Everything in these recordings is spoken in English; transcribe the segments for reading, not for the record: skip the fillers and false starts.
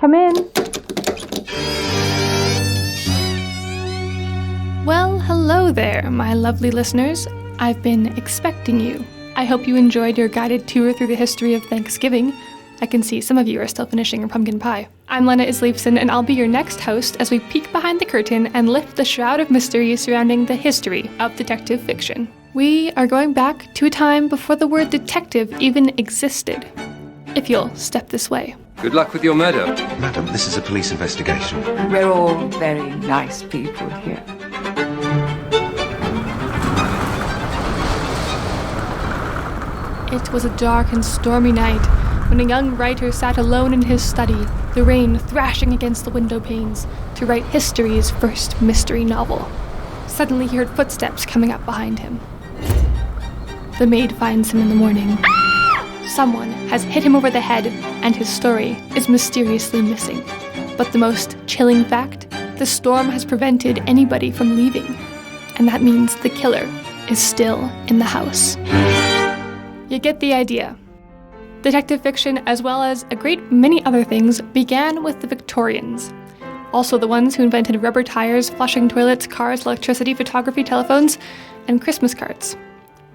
Come in. Well, hello there, my lovely listeners. I've been expecting you. I hope you enjoyed your guided tour through the history of Thanksgiving. I can see some of you are still finishing your pumpkin pie. I'm Lena Isleifson, and I'll be your next host as we peek behind the curtain and lift the shroud of mystery surrounding the history of detective fiction. We are going back to a time before the word detective even existed. If you'll step this way. Good luck with your murder. Madam, this is a police investigation. We're all very nice people here. It was a dark and stormy night when a young writer sat alone in his study, the rain thrashing against the window panes, to write history's first mystery novel. Suddenly he heard footsteps coming up behind him. The maid finds him in the morning. Someone has hit him over the head, and his story is mysteriously missing. But the most chilling fact, the storm has prevented anybody from leaving. And that means the killer is still in the house. You get the idea. Detective fiction, as well as a great many other things, began with the Victorians. Also the ones who invented rubber tires, flushing toilets, cars, electricity, photography, telephones, and Christmas cards.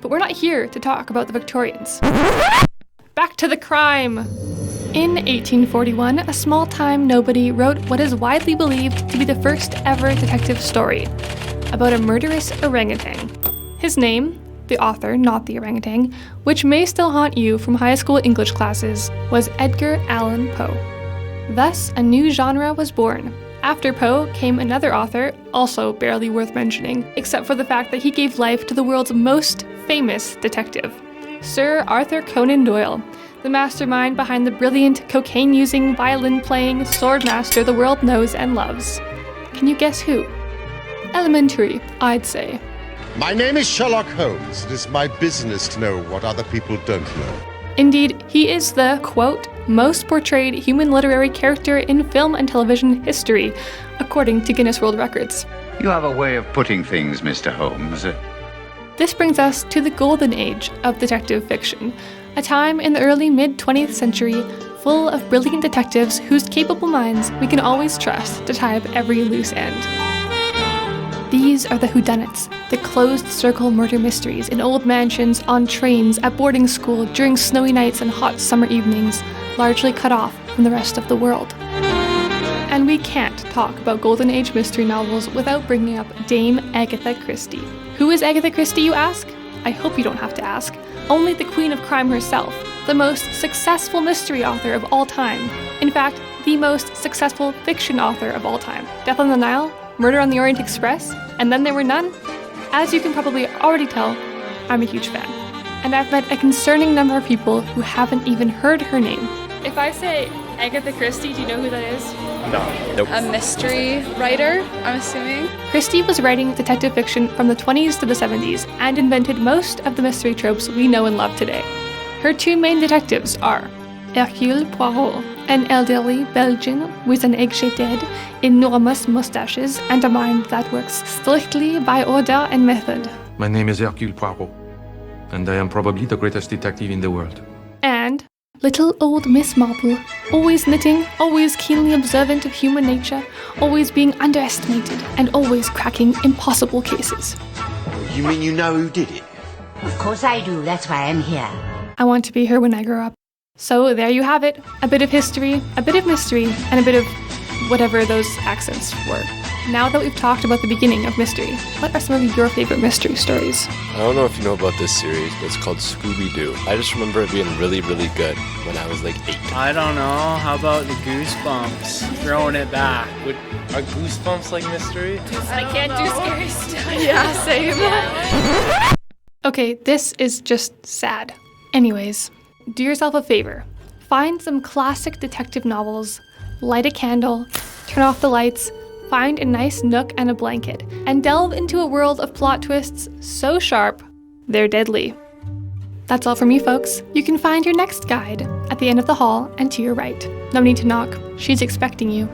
But we're not here to talk about the Victorians. Back to the crime! In 1841, a small-time nobody wrote what is widely believed to be the first ever detective story about a murderous orangutan. His name, the author, not the orangutan, which may still haunt you from high school English classes, was Edgar Allan Poe. Thus, a new genre was born. After Poe came another author, also barely worth mentioning, except for the fact that he gave life to the world's most famous detective, Sir Arthur Conan Doyle, the mastermind behind the brilliant cocaine-using, violin-playing sword master the world knows and loves. Can you guess who? Elementary, I'd say. My name is Sherlock Holmes. It is my business to know what other people don't know. Indeed, he is the, quote, most portrayed human literary character in film and television history, according to Guinness World Records. You have a way of putting things, Mr. Holmes. This brings us to the golden age of detective fiction, a time in the early mid-20th century full of brilliant detectives whose capable minds we can always trust to tie up every loose end. These are the whodunits, the closed-circle murder mysteries in old mansions, on trains, at boarding school, during snowy nights and hot summer evenings, largely cut off from the rest of the world. And we can't talk about Golden Age mystery novels without bringing up Dame Agatha Christie. Who is Agatha Christie, you ask? I hope you don't have to ask. Only the Queen of Crime herself, the most successful mystery author of all time. In fact, the most successful fiction author of all time. Death on the Nile, Murder on the Orient Express, and Then There Were None? As you can probably already tell, I'm a huge fan. And I've met a concerning number of people who haven't even heard her name. If I say Agatha Christie, do you know who that is? No. Nope. A mystery writer, I'm assuming. Christie was writing detective fiction from the 20s to the 70s and invented most of the mystery tropes we know and love today. Her two main detectives are Hercule Poirot, an elderly Belgian with an egg-shaped head, enormous mustaches, and a mind that works strictly by order and method. My name is Hercule Poirot, and I am probably the greatest detective in the world. And little old Miss Marple, always knitting, always keenly observant of human nature, always being underestimated, and always cracking impossible cases. You mean you know who did it? Of course I do, that's why I'm here. I want to be her when I grow up. So there you have it. A bit of history, a bit of mystery, and a bit of whatever those accents were. Now that we've talked about the beginning of mystery, what are some of your favorite mystery stories? I don't know if you know about this series, but it's called Scooby-Doo. I just remember it being really, really good when I was like 8. I don't know. How about the Goosebumps? Throwing it back. Are Goosebumps like mystery? I can't do scary stuff. Yeah, same. Okay, this is just sad. Anyways, do yourself a favor. Find some classic detective novels, light a candle, turn off the lights, find a nice nook and a blanket, and delve into a world of plot twists so sharp, they're deadly. That's all from me, folks. You can find your next guide at the end of the hall and to your right. No need to knock. She's expecting you.